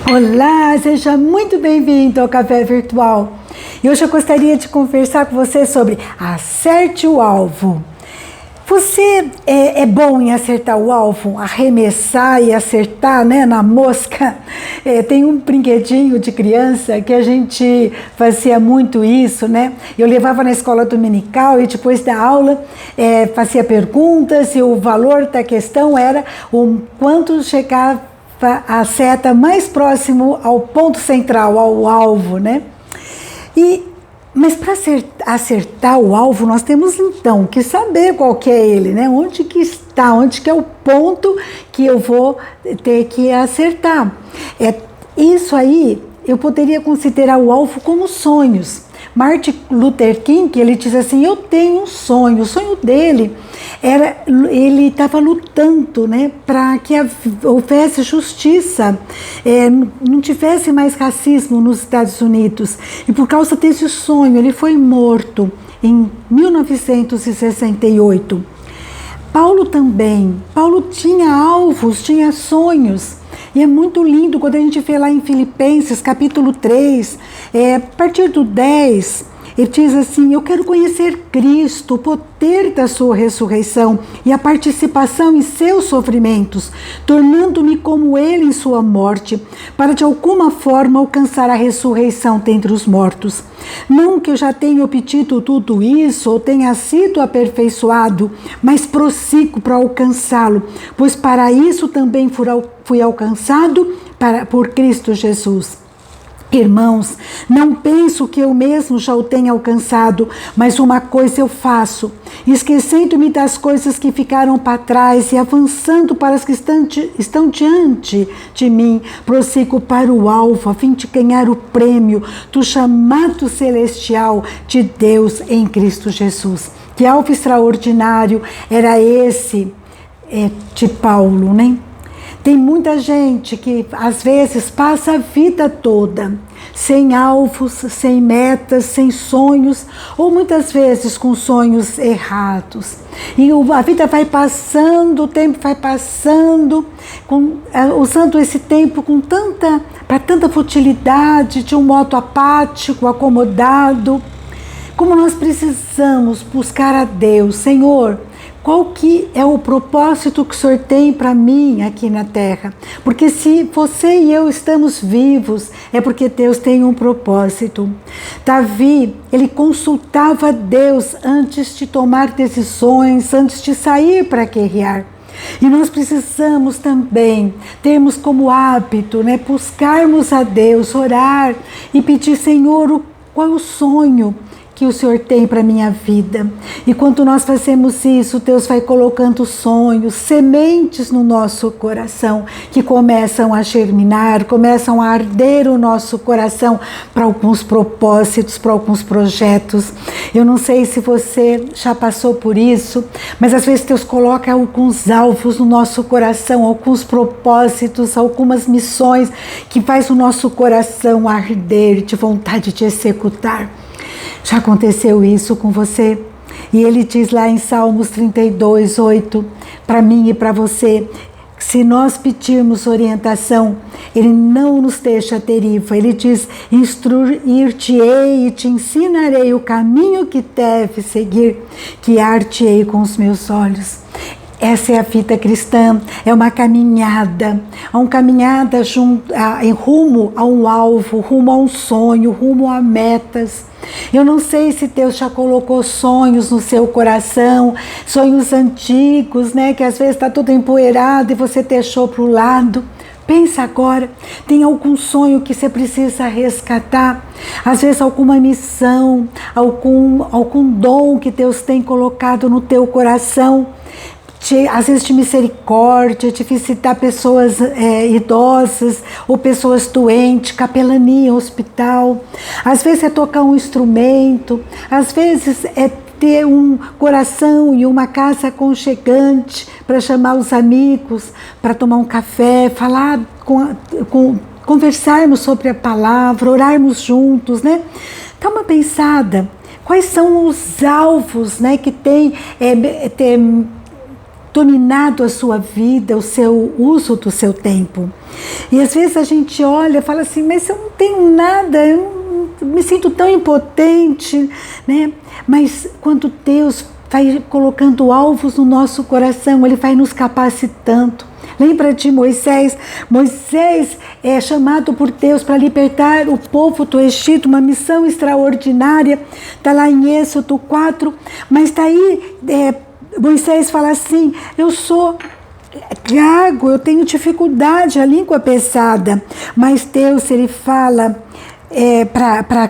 Olá, seja muito bem-vindo ao Café Virtual. E hoje eu gostaria de conversar com você sobre acerte o alvo. Você é bom em acertar o alvo, arremessar e acertar, né, na mosca? Tem um brinquedinho de criança que a gente fazia muito isso, né? Eu levava na escola dominical e depois da aula fazia perguntas e o valor da questão era o quanto chegava a seta mais próximo ao ponto central, ao alvo, né? Mas para acertar o alvo, nós temos então que saber qual que é ele, né? Onde que está, onde que é o ponto que eu vou ter que acertar. Isso aí, eu poderia considerar o alvo como sonhos. Martin Luther King, ele diz assim, eu tenho um sonho. O sonho dele era, ele estava lutando, né, para que houvesse justiça, não tivesse mais racismo nos Estados Unidos. E por causa desse sonho, ele foi morto em 1968. Paulo também. Paulo tinha alvos, tinha sonhos. E é muito lindo quando a gente vê lá em Filipenses, capítulo 3, a partir do 10, ele diz assim, eu quero conhecer Cristo, o poder da sua ressurreição e a participação em seus sofrimentos, tornando-me como ele em sua morte, para de alguma forma alcançar a ressurreição dentre os mortos. Não que eu já tenha obtido tudo isso ou tenha sido aperfeiçoado, mas prossigo para alcançá-lo, pois para isso também fui alcançado por Cristo Jesus. Irmãos, não penso que eu mesmo já o tenha alcançado, mas uma coisa eu faço, esquecendo-me das coisas que ficaram para trás e avançando para as que estão diante de mim, prossigo para o alvo, a fim de ganhar o prêmio do chamado celestial de Deus em Cristo Jesus. Que alvo extraordinário era esse de Paulo, né? Tem muita gente que às vezes passa a vida toda sem alvos, sem metas, sem sonhos, ou muitas vezes com sonhos errados. E a vida vai passando, o tempo vai passando, usando esse tempo para tanta futilidade, de um modo apático, acomodado. Como nós precisamos buscar a Deus, Senhor, qual que é o propósito que o Senhor tem para mim aqui na terra? Porque se você e eu estamos vivos, é porque Deus tem um propósito. Davi, ele consultava Deus antes de tomar decisões, antes de sair para guerrear. E nós precisamos também termos como hábito, né, buscarmos a Deus, orar e pedir, Senhor, qual é o sonho que o Senhor tem para a minha vida. E quando nós fazemos isso, Deus vai colocando sonhos, sementes no nosso coração, que começam a germinar, começam a arder o nosso coração para alguns propósitos, para alguns projetos. Eu não sei se você já passou por isso, mas às vezes Deus coloca alguns alvos no nosso coração, alguns propósitos, algumas missões que faz o nosso coração arder de vontade de executar. Já aconteceu isso com você? E ele diz lá em Salmos 32, 8, para mim e para você, se nós pedirmos orientação, ele não nos deixa à deriva. Ele diz, instruir-te-ei e te ensinarei o caminho que deve seguir, guiar-te-ei com os meus olhos. Essa é a vida cristã, é uma caminhada em rumo a um alvo, rumo a um sonho, rumo a metas. Eu não sei se Deus já colocou sonhos no seu coração, sonhos antigos, né, que às vezes está tudo empoeirado e você deixou para o lado. Pensa agora, tem algum sonho que você precisa resgatar? Às vezes alguma missão, algum dom que Deus tem colocado no teu coração, às vezes de misericórdia, de visitar pessoas idosas ou pessoas doentes, capelania, hospital. Às vezes é tocar um instrumento, às vezes é ter um coração e uma casa aconchegante para chamar os amigos, para tomar um café, falar conversarmos sobre a palavra, orarmos juntos, né? Dá uma pensada, quais são os alvos, né, que tem dominado a sua vida, o seu uso do seu tempo. E às vezes a gente olha e fala assim, mas eu não tenho nada, eu não, me sinto tão impotente, né? Mas quando Deus vai colocando alvos no nosso coração, Ele vai nos capacitando. Lembra de Moisés? Moisés é chamado por Deus para libertar o povo do Egito, uma missão extraordinária. Está lá em Êxodo 4, mas está aí, Moisés fala assim, eu sou gago, eu tenho dificuldade, a língua é pesada. Mas Deus, Ele fala para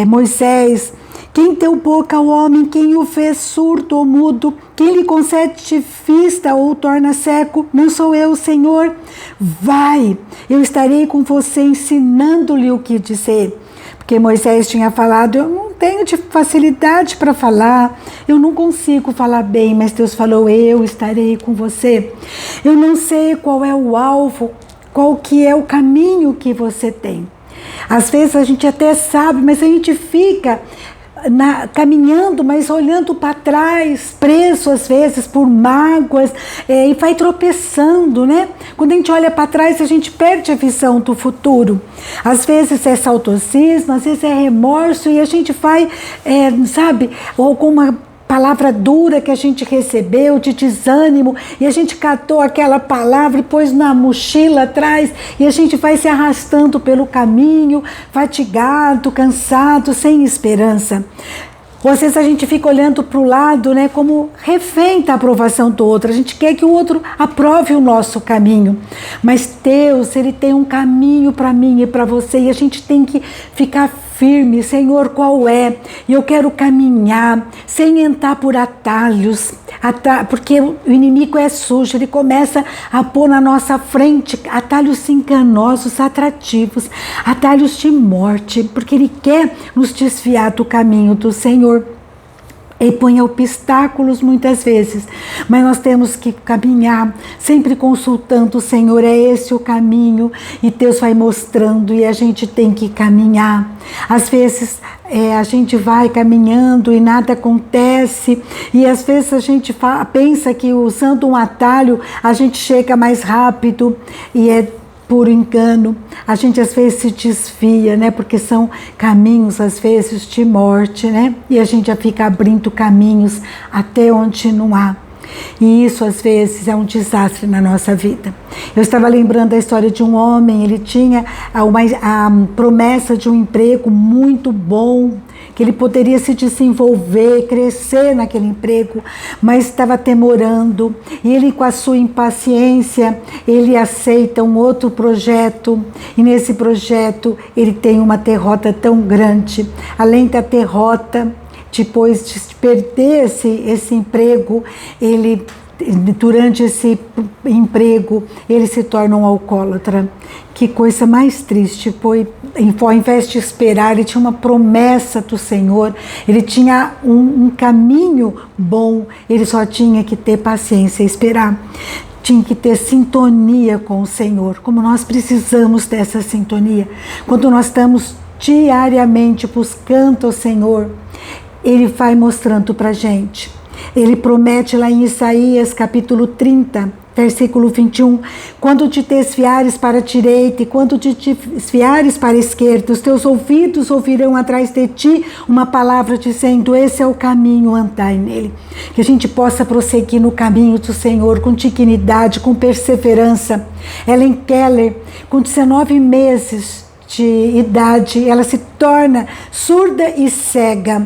Moisés, quem deu boca ao homem, quem o fez surdo ou mudo, quem lhe concede vista ou torna cego, não sou eu, Senhor? Vai, eu estarei com você ensinando-lhe o que dizer. Porque Moisés tinha falado, eu não tenho facilidade para falar, eu não consigo falar bem, mas Deus falou, eu estarei com você. Eu não sei qual é o alvo, qual que é o caminho que você tem. Às vezes a gente até sabe, mas a gente fica caminhando, mas olhando para trás, preso às vezes por mágoas, e vai tropeçando, né? Quando a gente olha para trás, a gente perde a visão do futuro. Às vezes é saudosismo, às vezes é remorso, e a gente vai, sabe, ou alguma palavra dura que a gente recebeu, de desânimo, e a gente catou aquela palavra e pôs na mochila atrás, e a gente vai se arrastando pelo caminho, fatigado, cansado, sem esperança. Ou às vezes a gente fica olhando para o lado, né, como refém da aprovação do outro. A gente quer que o outro aprove o nosso caminho. Mas Deus, Ele tem um caminho para mim e para você, e a gente tem que ficar firme. Senhor, qual é? E eu quero caminhar sem entrar por atalhos, porque o inimigo é sujo, ele começa a pôr na nossa frente atalhos enganosos, atrativos, atalhos de morte, porque ele quer nos desviar do caminho do Senhor. Ele põe obstáculos muitas vezes, mas nós temos que caminhar, sempre consultando o Senhor, é esse o caminho, e Deus vai mostrando, e a gente tem que caminhar. Às vezes a gente vai caminhando e nada acontece, e às vezes a gente pensa que usando um atalho a gente chega mais rápido, e é por engano. A gente às vezes se desvia, né? Porque são caminhos às vezes de morte, né? E a gente já fica abrindo caminhos até onde não há. E isso às vezes é um desastre na nossa vida. Eu estava lembrando da história de um homem, ele tinha a promessa de um emprego muito bom, que ele poderia se desenvolver, crescer naquele emprego, mas estava temorando, e ele, com a sua impaciência, ele aceita um outro projeto, e nesse projeto ele tem uma derrota tão grande. Além da derrota, depois de perder esse emprego, durante esse emprego, ele se torna um alcoólatra. Que coisa mais triste, foi, ao invés de esperar, ele tinha uma promessa do Senhor, ele tinha um caminho bom, ele só tinha que ter paciência e esperar. Tinha que ter sintonia com o Senhor, como nós precisamos dessa sintonia. Quando nós estamos diariamente buscando o Senhor, Ele vai mostrando para a gente. Ele promete lá em Isaías capítulo 30, versículo 21, quando te desviares para a direita e quando te desviares para a esquerda, os teus ouvidos ouvirão atrás de ti uma palavra dizendo, esse é o caminho, andai nele. Que a gente possa prosseguir no caminho do Senhor com dignidade, com perseverança. Helen Keller, com 19 meses de idade, ela se torna surda e cega.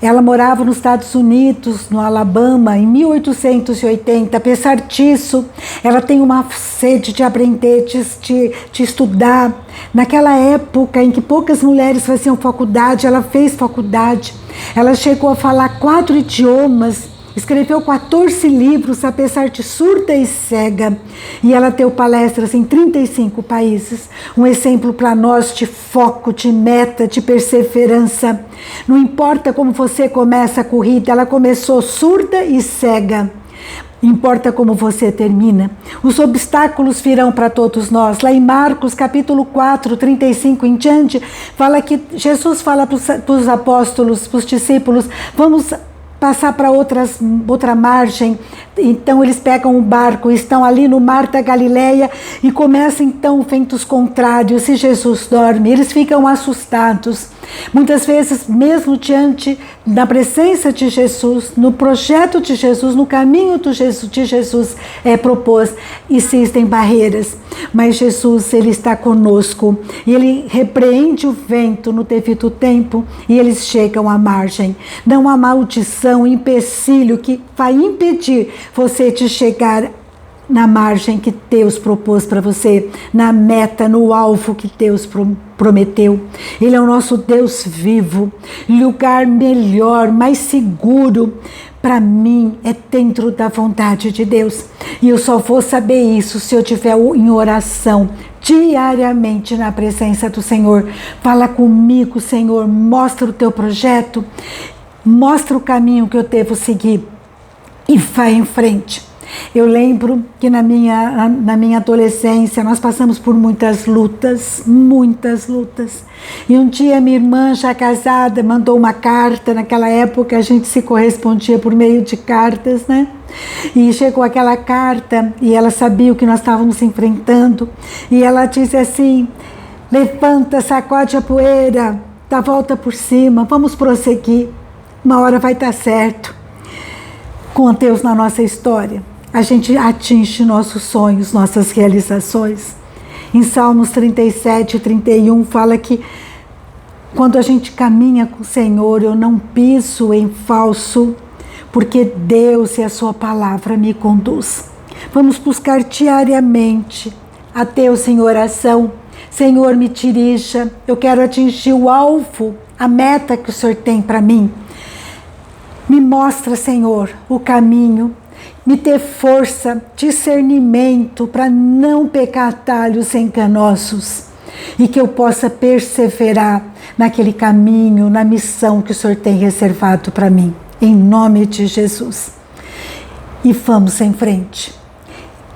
Ela morava nos Estados Unidos, no Alabama, em 1880. Apesar disso, ela tem uma sede de aprender, de estudar. Naquela época em que poucas mulheres faziam faculdade, ela fez faculdade. Ela chegou a falar 4 idiomas, escreveu 14 livros, apesar de surda e cega, e ela deu palestras em 35 países. Um exemplo para nós de foco, de meta, de perseverança. Não importa como você começa a corrida, ela começou surda e cega. Importa como você termina. Os obstáculos virão para todos nós. Lá em Marcos capítulo 4, 35 em diante, fala que Jesus fala para os apóstolos, para os discípulos, vamos passar para outra margem, Então eles pegam um barco, estão ali no mar da Galileia e começam então ventos contrários e Jesus dorme. Eles ficam assustados. Muitas vezes, mesmo diante da presença de Jesus, no projeto de Jesus, no caminho de Jesus propôs, existem barreiras. Mas Jesus, ele está conosco e ele repreende o vento no devido tempo e eles chegam à margem. Não há maldição, empecilho que vai impedir você de chegar na margem que Deus propôs para você, na meta, no alvo que Deus prometeu. Ele é o nosso Deus vivo. Lugar melhor, mais seguro para mim é dentro da vontade de Deus. E eu só vou saber isso se eu estiver em oração diariamente na presença do Senhor. Fala comigo, Senhor, mostra o teu projeto, mostra o caminho que eu devo seguir e vai em frente. Eu lembro que na minha adolescência nós passamos por muitas lutas. E um dia minha irmã, já casada, mandou uma carta. Naquela época a gente se correspondia por meio de cartas, né? E chegou aquela carta e ela sabia o que nós estávamos enfrentando. E ela disse assim: levanta, sacode a poeira, dá a volta por cima, vamos prosseguir. Uma hora vai dar certo. Com Deus na nossa história, a gente atinge nossos sonhos, nossas realizações. Em Salmos 37, 31, fala que quando a gente caminha com o Senhor, eu não piso em falso, porque Deus e a sua palavra me conduz. Vamos buscar diariamente a Deus em oração. Senhor, me dirija, eu quero atingir o alvo, a meta que o Senhor tem para mim. Me mostra, Senhor, o caminho, me dê força, discernimento para não pecar atalhos enganosos e que eu possa perseverar naquele caminho, na missão que o Senhor tem reservado para mim, em nome de Jesus. E vamos em frente.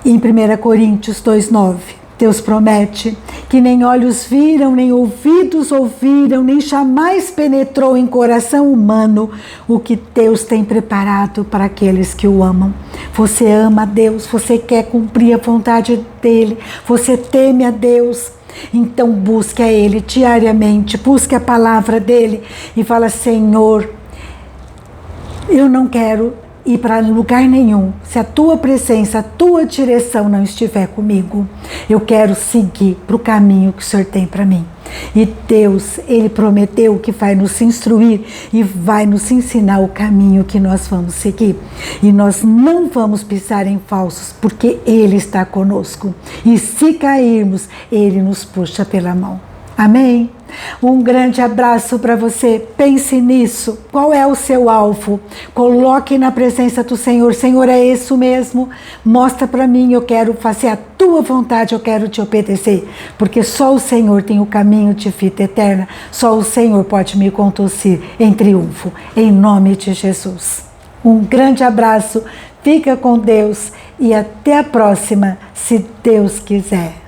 Em 1 Coríntios 2,9, Deus promete que nem olhos viram, nem ouvidos ouviram, nem jamais penetrou em coração humano o que Deus tem preparado para aqueles que o amam. Você ama a Deus, você quer cumprir a vontade dEle, você teme a Deus, então busque a Ele diariamente, busque a palavra dEle e fala: Senhor, eu não quero ir para lugar nenhum se a tua presença, a tua direção não estiver comigo. Eu quero seguir para o caminho que o Senhor tem para mim. E Deus, Ele prometeu que vai nos instruir e vai nos ensinar o caminho que nós vamos seguir. E nós não vamos pisar em falsos, porque Ele está conosco. E se cairmos, Ele nos puxa pela mão. Amém? Um grande abraço para você. Pense nisso. Qual é o seu alvo? Coloque na presença do Senhor. Senhor, é isso mesmo? Mostra para mim. Eu quero fazer a tua vontade. Eu quero te obedecer. Porque só o Senhor tem o caminho de vida eterna. Só o Senhor pode me conduzir em triunfo. Em nome de Jesus. Um grande abraço. Fica com Deus. E até a próxima, se Deus quiser.